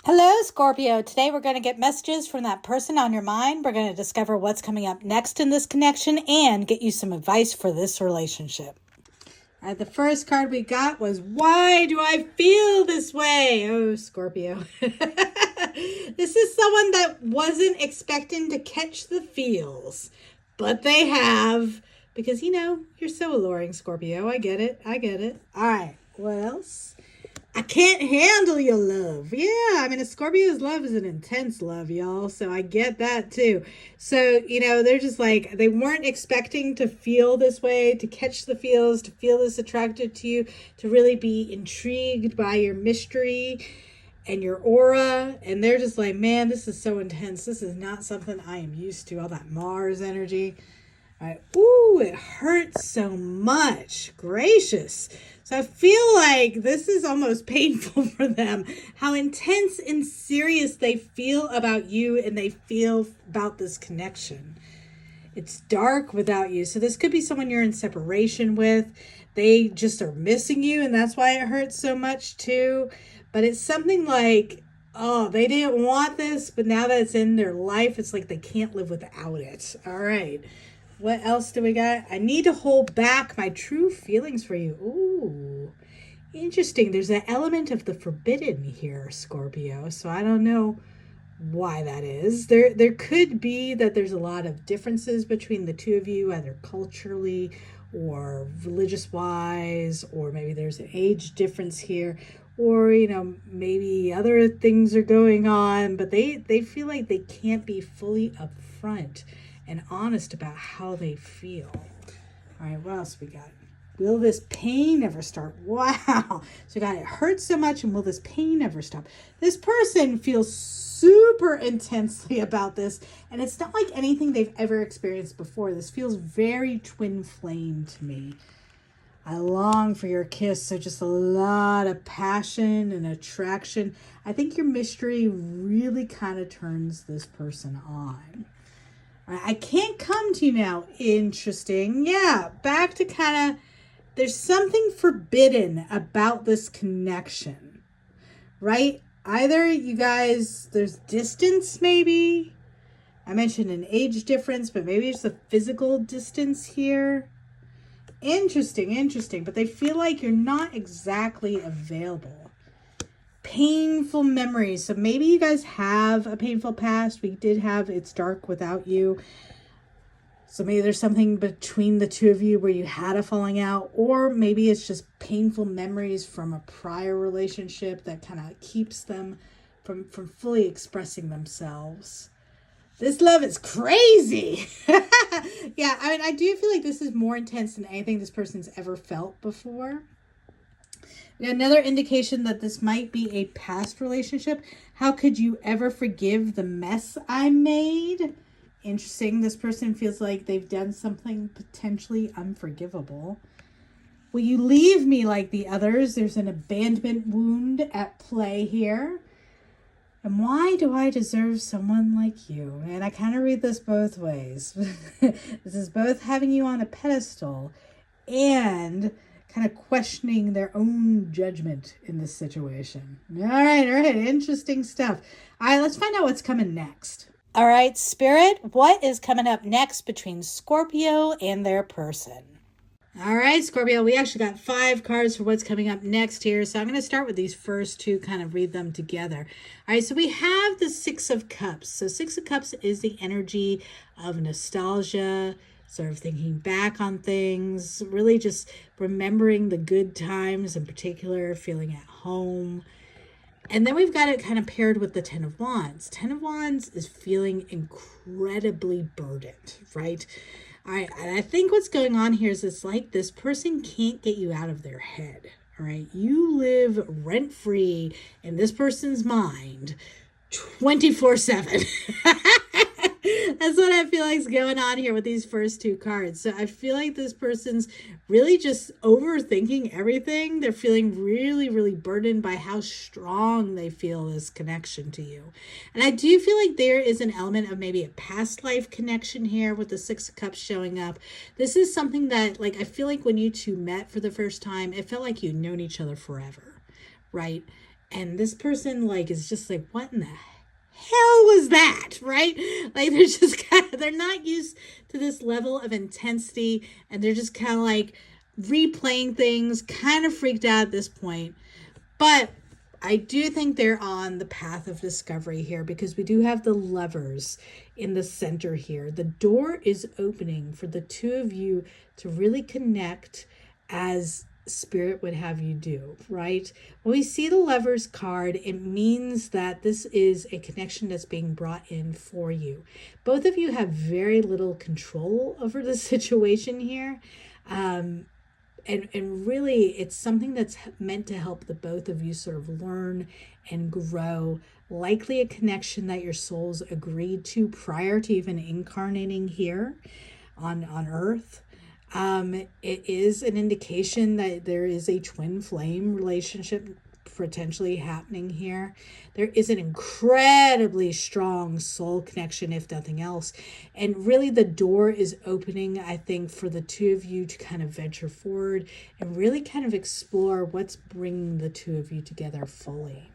Hello, Scorpio. Today we're going to get messages from that person on your mind. We're going to discover what's coming up next in this connection and get you some advice for this relationship. All right, the first card we got was, why do I feel this way? Oh, Scorpio. This is someone that wasn't expecting to catch the feels, but they have, because, you're so alluring, Scorpio. I get it. All right, what else? I can't handle your love. Yeah, a Scorpio's love is an intense love, y'all. So I get that too. So, they're just like, they weren't expecting to feel this way, to catch the feels, to feel this attracted to you, to really be intrigued by your mystery and your aura. And they're just like, man, this is so intense. This is not something I am used to. All that Mars energy. All right. Ooh, it hurts so much. Gracious. So I feel like this is almost painful for them, how intense and serious they feel about you and they feel about this connection. It's dark without you. So this could be someone you're in separation with. They just are missing you, and that's why it hurts so much too. But it's something like, oh, they didn't want this, but now that it's in their life, it's like they can't live without it. All right. What else do we got? I need to hold back my true feelings for you. Ooh, interesting. There's an element of the forbidden here, Scorpio. So I don't know why that is. There could be that there's a lot of differences between the two of you, either culturally or religious-wise, or maybe there's an age difference here, or, maybe other things are going on, but they feel like they can't be fully upfront and honest about how they feel. All right, what else we got? Will this pain ever start? Wow. So we got, it hurts so much, and will this pain ever stop? This person feels super intensely about this, and it's not like anything they've ever experienced before. This feels very twin flame to me. I long for your kiss. So just a lot of passion and attraction. I think your mystery really kind of turns this person on. I can't come to you now. Interesting. Yeah, back to kind of, there's something forbidden about this connection, right? Either you guys, there's distance maybe. I mentioned an age difference, but maybe it's a physical distance here. Interesting. But they feel like you're not exactly available. Painful memories. So maybe you guys have a painful past. We did have It's Dark Without You. So maybe there's something between the two of you where you had a falling out, or maybe it's just painful memories from a prior relationship that kind of keeps them from fully expressing themselves. This love is crazy. Yeah, I do feel like this is more intense than anything this person's ever felt before. Another indication that this might be a past relationship. How could you ever forgive the mess I made? Interesting. This person feels like they've done something potentially unforgivable. Will you leave me like the others? There's an abandonment wound at play here. And why do I deserve someone like you? And I kind of read this both ways. This is both having you on a pedestal and kind of questioning their own judgment in this situation. All right. Interesting stuff. All right, let's find out what's coming next. All right, Spirit, what is coming up next between Scorpio and their person? All right, Scorpio, we actually got 5 cards for what's coming up next here. So I'm going to start with these first 2, kind of read them together. All right, so we have the 6 of Cups. So 6 of Cups is the energy of nostalgia, sort of thinking back on things, really just remembering the good times, in particular, feeling at home. And then we've got it kind of paired with the 10 of Wands. 10 of Wands is feeling incredibly burdened, right? All right, and I think what's going on here is it's like this person can't get you out of their head, all right? You live rent-free in this person's mind 24/7. That's what I feel like is going on here with these first 2 cards. So I feel like this person's really just overthinking everything. They're feeling really, really burdened by how strong they feel this connection to you. And I do feel like there is an element of maybe a past life connection here with the 6 of Cups showing up. This is something that, like, I feel like when you two met for the first time, it felt like you'd known each other forever, right? And this person like is just like, what in the hell was that, right? Like they're just kind of, they're not used to this level of intensity, and they're just kind of like replaying things, kind of freaked out at this point. But I do think they're on the path of discovery here, because we do have the Lovers in the center here. The door is opening for the two of you to really connect as Spirit would have you do, right? When we see the Lovers card, it means that this is a connection that's being brought in for you. Both of you have very little control over the situation here. And really, it's something that's meant to help the both of you sort of learn and grow. Likely a connection that your souls agreed to prior to even incarnating here on Earth. It is an indication that there is a twin flame relationship potentially happening here. There is an incredibly strong soul connection, if nothing else. And really the door is opening, I think, for the two of you to kind of venture forward and really kind of explore what's bringing the two of you together fully.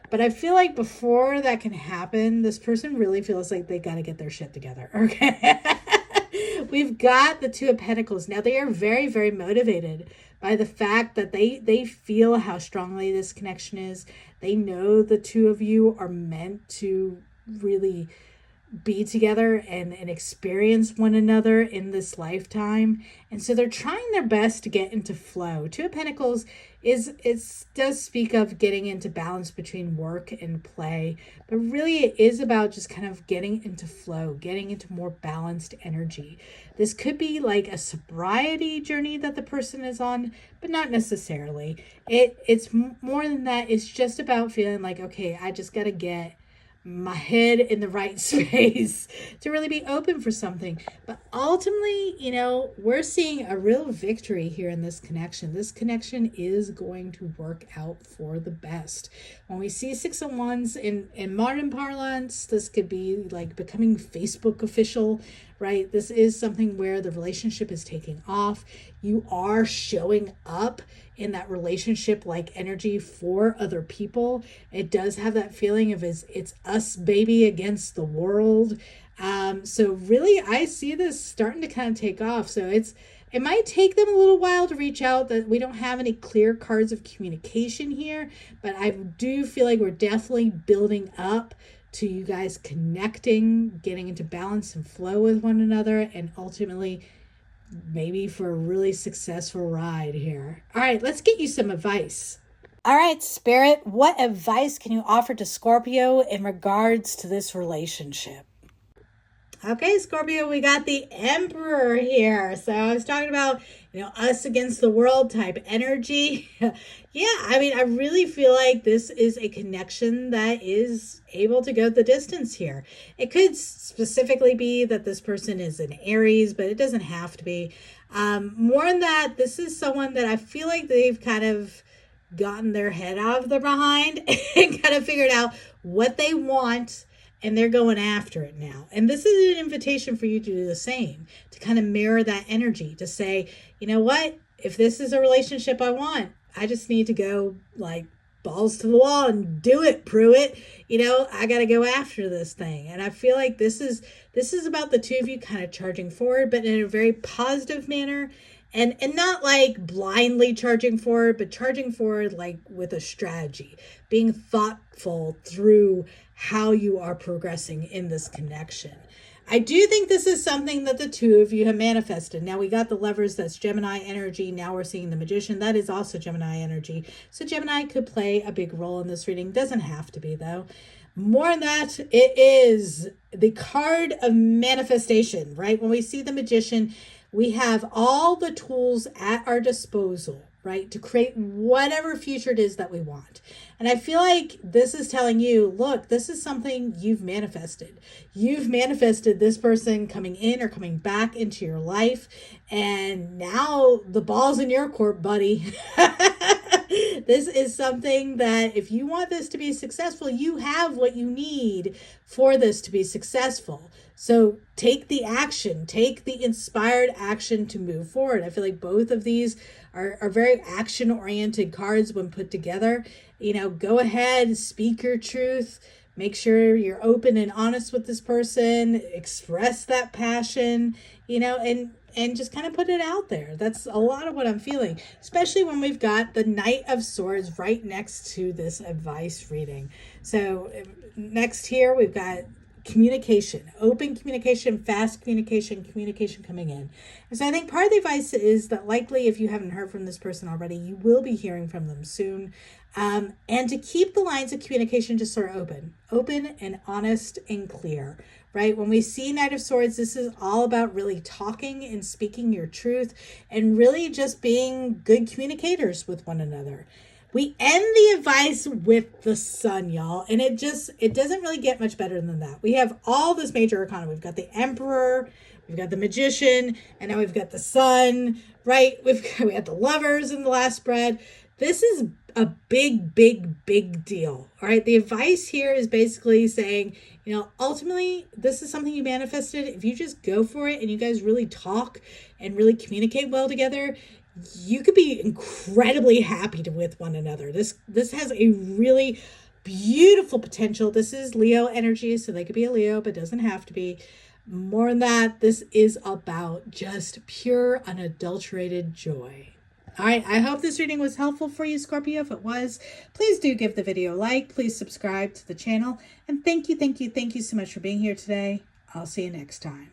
But I feel like before that can happen, this person really feels like they got to get their shit together. Okay. We've got the Two of Pentacles. Now they are very, very motivated by the fact that they feel how strongly this connection is. They know the two of you are meant to really be together and experience one another in this lifetime. And so they're trying their best to get into flow. Two of Pentacles does speak of getting into balance between work and play, but really it is about just kind of getting into flow, getting into more balanced energy. This could be like a sobriety journey that the person is on, but not necessarily. It's more than that. It's just about feeling like, okay, I just got to get my head in the right space to really be open for something. But ultimately, we're seeing a real victory here in this connection. This connection is going to work out for the best. When we see Six of Wands in modern parlance, this could be like becoming Facebook official, right? This is something where the relationship is taking off. You are showing up in that relationship like energy for other people. It does have that feeling of it's us baby against the world. So really I see this starting to kind of take off. So it might take them a little while to reach out, that we don't have any clear cards of communication here, but I do feel like we're definitely building up to you guys connecting, getting into balance and flow with one another, and ultimately maybe for a really successful ride here. All right, let's get you some advice. All right, Spirit, what advice can you offer to Scorpio in regards to this relationship? Okay, Scorpio, we got the Emperor here. So I was talking about, us against the world type energy. Yeah, I really feel like this is a connection that is able to go the distance here. It could specifically be that this person is an Aries, but it doesn't have to be. More than that, this is someone that I feel like they've kind of gotten their head out of their behind and kind of figured out what they want, and they're going after it now. And this is an invitation for you to do the same, to kind of mirror that energy, to say, you know what, if this is a relationship I want, I just need to go like balls to the wall and do it, Pruitt. I got to go after this thing. And I feel like this is about the two of you kind of charging forward, but in a very positive manner. And not like blindly charging forward, but charging forward like with a strategy, being thoughtful through how you are progressing in this connection. I do think this is something that the two of you have manifested. Now we got the Lovers, that's Gemini energy. Now we're seeing the Magician, that is also Gemini energy. So Gemini could play a big role in this reading. Doesn't have to be though. More than that, it is the card of manifestation, right? When we see the Magician, we have all the tools at our disposal, right, to create whatever future it is that we want. And I feel like this is telling you, look, this is something you've manifested. You've manifested this person coming in or coming back into your life. And now the ball's in your court, buddy. This is something that if you want this to be successful, you have what you need for this to be successful. So take the action, take the inspired action to move forward. I feel like both of these are very action-oriented cards when put together. Go ahead, speak your truth. Make sure you're open and honest with this person. Express that passion, and just kind of put it out there. That's a lot of what I'm feeling, especially when we've got the Knight of Swords right next to this advice reading. So next here, we've got communication, open communication, fast communication coming in. And so I think part of the advice is that likely if you haven't heard from this person already, you will be hearing from them soon. And to keep the lines of communication just sort of open and honest and clear, right? When we see Knight of Swords, this is all about really talking and speaking your truth and really just being good communicators with one another. We end the advice with the Sun, y'all. And it doesn't really get much better than that. We have all this major arcana. We've got the Emperor, we've got the Magician, and now we've got the Sun, right? We had the Lovers in the last spread. This is a big deal. All right. The advice here is basically saying, ultimately, this is something you manifested. If you just go for it and you guys really talk and really communicate well together, you could be incredibly happy with one another. This has a really beautiful potential. This is Leo energy, so they could be a Leo, but doesn't have to be. More than that, this is about just pure, unadulterated joy. All right, I hope this reading was helpful for you, Scorpio. If it was, please do give the video a like. Please subscribe to the channel. And thank you so much for being here today. I'll see you next time.